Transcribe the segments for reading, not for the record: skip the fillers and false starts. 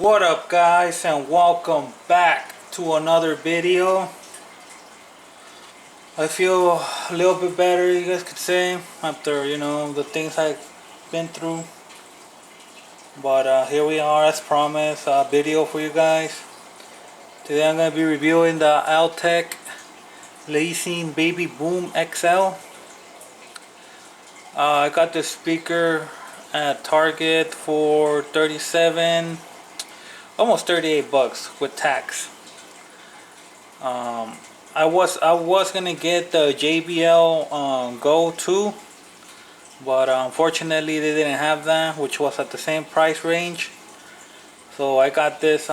What up, guys, and welcome back to another video. I feel a little bit better, you guys could say, after the things I've been through. But here we are, as promised, a video for you guys. Today I'm going to be reviewing the Altec Lansing Baby Boom XL. I got this speaker at Target for 37, almost 38 bucks with tax. I was gonna get the JBL Go 2, but unfortunately they didn't have that, which was at the same price range. So I got this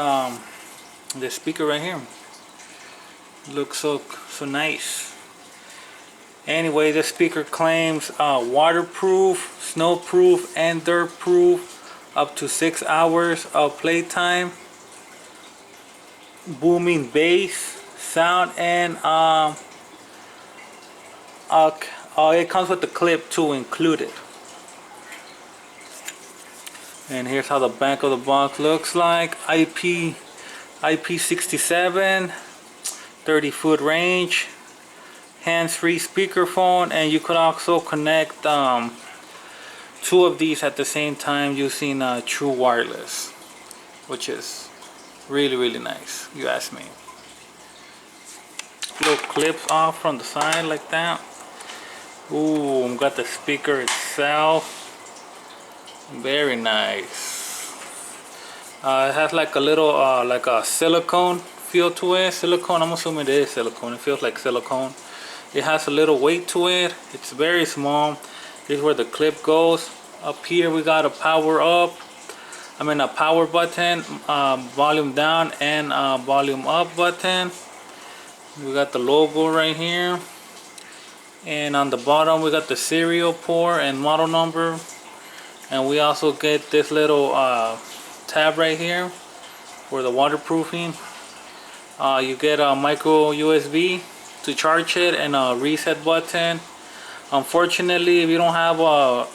this speaker right here. Looks so nice. Anyway, this speaker claims waterproof, snowproof, and dirt-proof, up to 6 hours of playtime, booming bass sound, and it comes with the clip too included. And here's how the back of the box looks like. IP67, 30-foot range, hands-free speakerphone, and you could also connect two of these at the same time using true wireless, which is really nice, you ask me. Little clips off from the side like that. Ooh, got the speaker itself. Very nice. It has like a little like a silicone feel to it. Silicone, I'm assuming it is silicone. It feels like silicone. It has a little weight to it. It's very small. This is where the clip goes. Up here we got a power up. A power button, volume down, and volume up button. We got the logo right here. And on the bottom we got the serial port and model number. And we also get this little tab right here for the waterproofing. You get a micro USB to charge it, and a reset button. Unfortunately, if you don't have a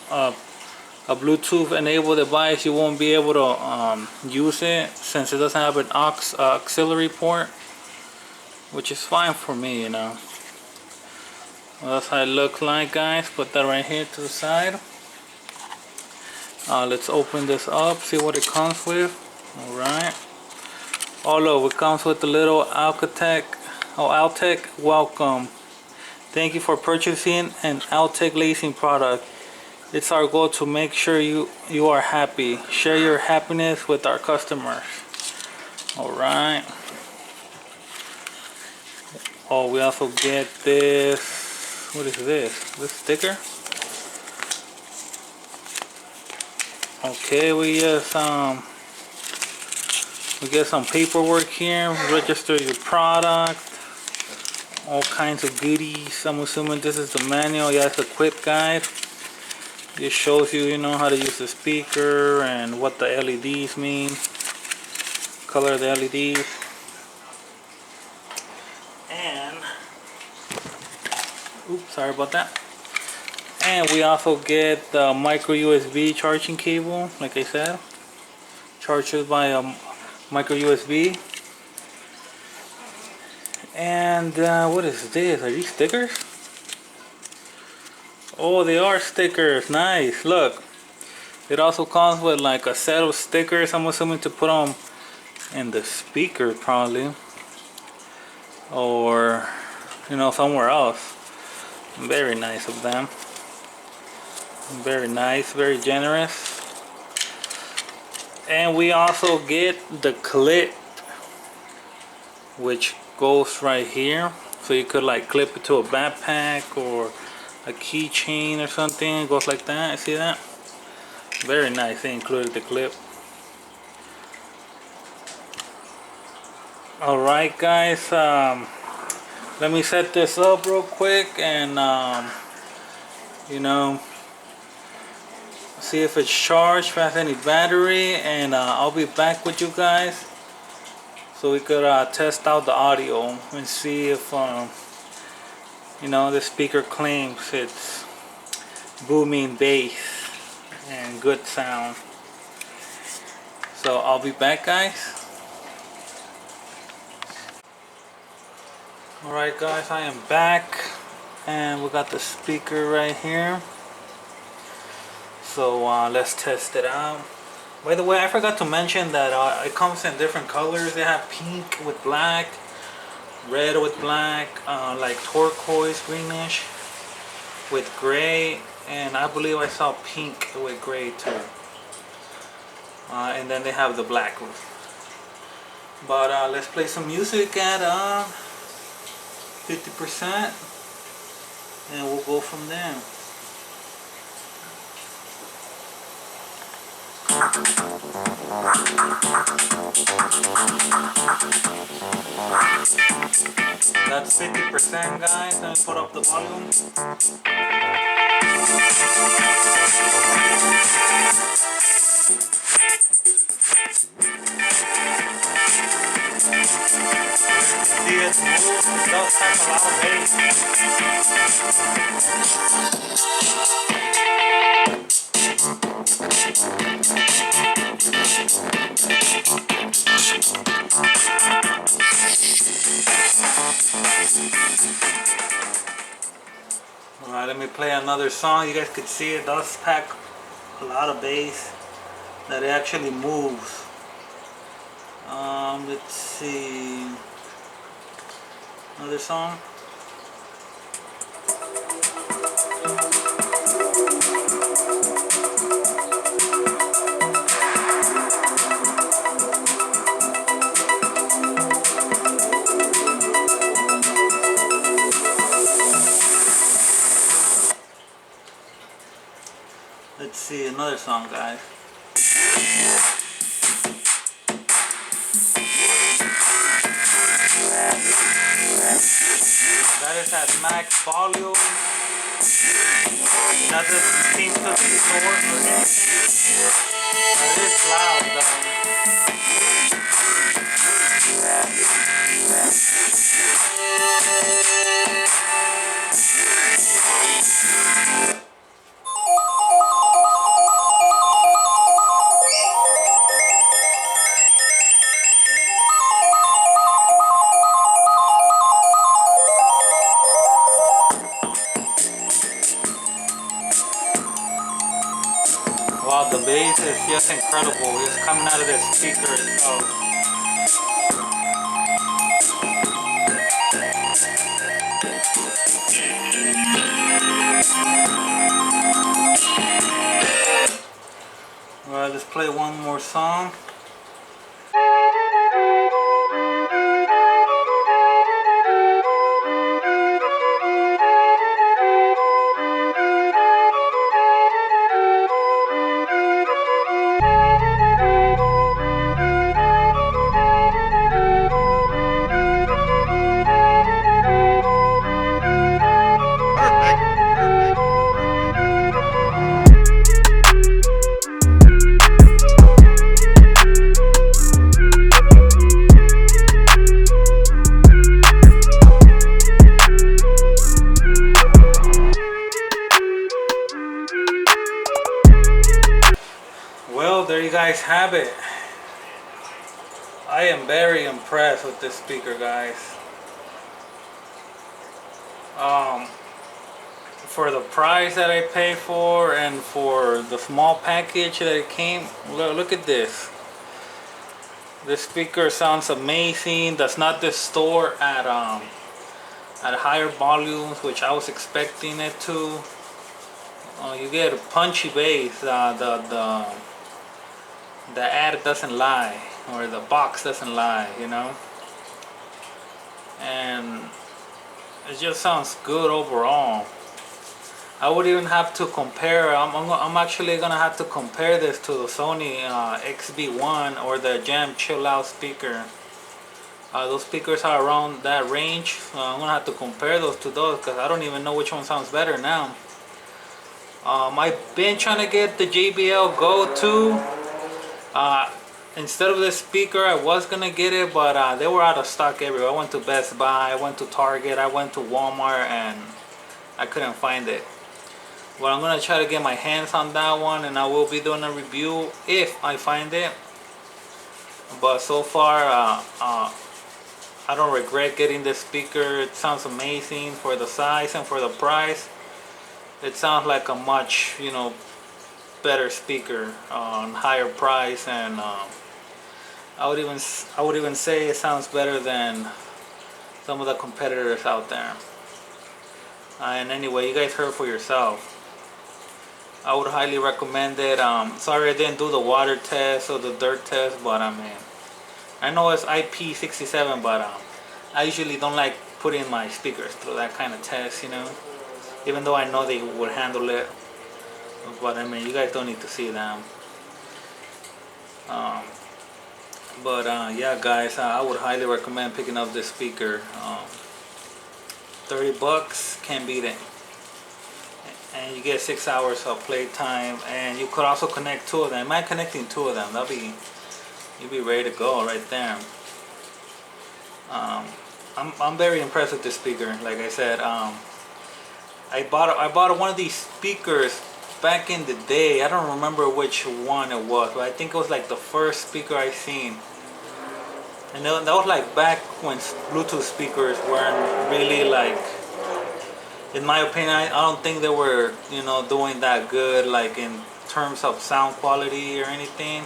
Bluetooth enabled device, you won't be able to use it, since it doesn't have an auxiliary port, which is fine for me, Well, that's how it looks like, guys. Put that right here to the side. Let's open this up, see what it comes with. Alright. Oh look, it comes with the little Altec welcome. Thank you for purchasing an Altec Lansing product. It's our goal to make sure you are happy. Share your happiness with our customers. Alright. Oh, we also get this. What is this? This sticker? Okay, we get some paperwork here. Register your product. All kinds of goodies. I'm assuming this is the manual. Yeah, it's a quick guide. It shows you, how to use the speaker and what the LEDs mean. Color of the LEDs. And, oops, sorry about that. And we also get the micro USB charging cable, like I said. Charges by a micro USB. And what is this? Are these stickers? Oh, they are stickers. Nice. Look. It also comes with like a set of stickers, I'm assuming, to put on in the speaker probably. Or, somewhere else. Very nice of them. Very nice. Very generous. And we also get the clip, which goes right here. So you could like clip it to a backpack or a keychain or something. It goes like that. See that? Very nice. They included the clip. Alright, guys, let me set this up real quick and see if it's charged, if it has any battery, and I'll be back with you guys so we could test out the audio and see if the speaker claims it's booming bass and good sound. So I'll be back, guys. Alright guys, I am back, and we got the speaker right here. So let's test it out. By the way, I forgot to mention that it comes in different colors. They have pink with black, red with black, like turquoise greenish with gray, and I believe I saw pink with gray too. And then they have the black one. But let's play some music at 50%, and we'll go from there. That's 50%, guys. Let me put up the volume. See, it moves. It does have a lot of bass. Alright, let me play another song. You guys could see it does pack a lot of bass, that it actually moves. Let's see, another song. Let's see, another song, guys. That is at max volume. That doesn't seem to distort or anything. It is loud though. Wow, the bass is just incredible. It's coming out of the speaker itself. Alright, let's play one more song. Well, there you guys have it. I am very impressed with this speaker, guys. For the price that I paid for, and for the small package that it came, look at this. This speaker sounds amazing. Does not distort at higher volumes, which I was expecting it to. You get a punchy bass. The ad doesn't lie, or the box doesn't lie, you know. And it just sounds good overall. I would even have to compare. I'm actually gonna have to compare this to the Sony XB1 or the Jam Chill Out speaker. Those speakers are around that range. I'm gonna have to compare those to those, because I don't even know which one sounds better now. I've been trying to get the JBL Go 2. Instead of this speaker, I was gonna get it, but they were out of stock everywhere. I went to Best Buy, I went to Target, I went to Walmart, and I couldn't find it. But I'm gonna try to get my hands on that one, and I will be doing a review if I find it. but so far I don't regret getting this speaker. It sounds amazing for the size and for the price. It sounds like a much, you know, better speaker on higher price, and I would even say it sounds better than some of the competitors out there. And anyway, you guys heard for yourself. I would highly recommend it. Sorry I didn't do the water test or the dirt test, but I mean, I know it's IP67, but I usually don't like putting my speakers through that kind of test, you know, even though I know they would handle it. But I mean, you guys don't need to see them. Yeah, guys, I would highly recommend picking up this speaker. 30 bucks, can't beat it. And you get 6 hours of playtime, and you could also connect two of them. Am I connecting two of them? You'll be ready to go right there. I'm very impressed with this speaker. Like I said, I bought one of these speakers back in the day. I don't remember which one it was, but I think it was like the first speaker I seen. And that was like back when Bluetooth speakers weren't really, like, in my opinion, I don't think they were, you know, doing that good, like in terms of sound quality or anything.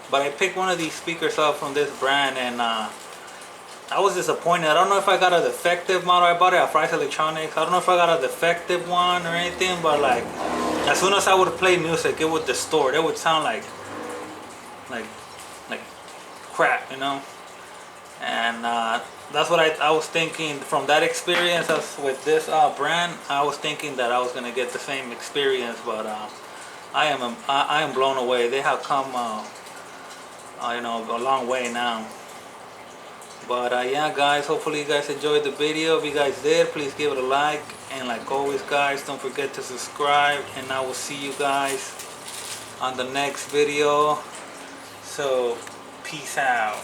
But I picked one of these speakers up from this brand, and I was disappointed. I don't know if I got a defective model. I bought it at Fry's Electronics. I don't know if I got a defective one or anything, but like, as soon as I would play music, it would distort. It would sound like crap, you know. And that's what I was thinking from that experience. As with this brand, I was thinking that I was gonna get the same experience, but I am blown away. They have come, you know, a long way now. But yeah, guys, hopefully you guys enjoyed the video. If you guys did, please give it a like, and like always, guys, don't forget to subscribe, and I will see you guys on the next video. So peace out.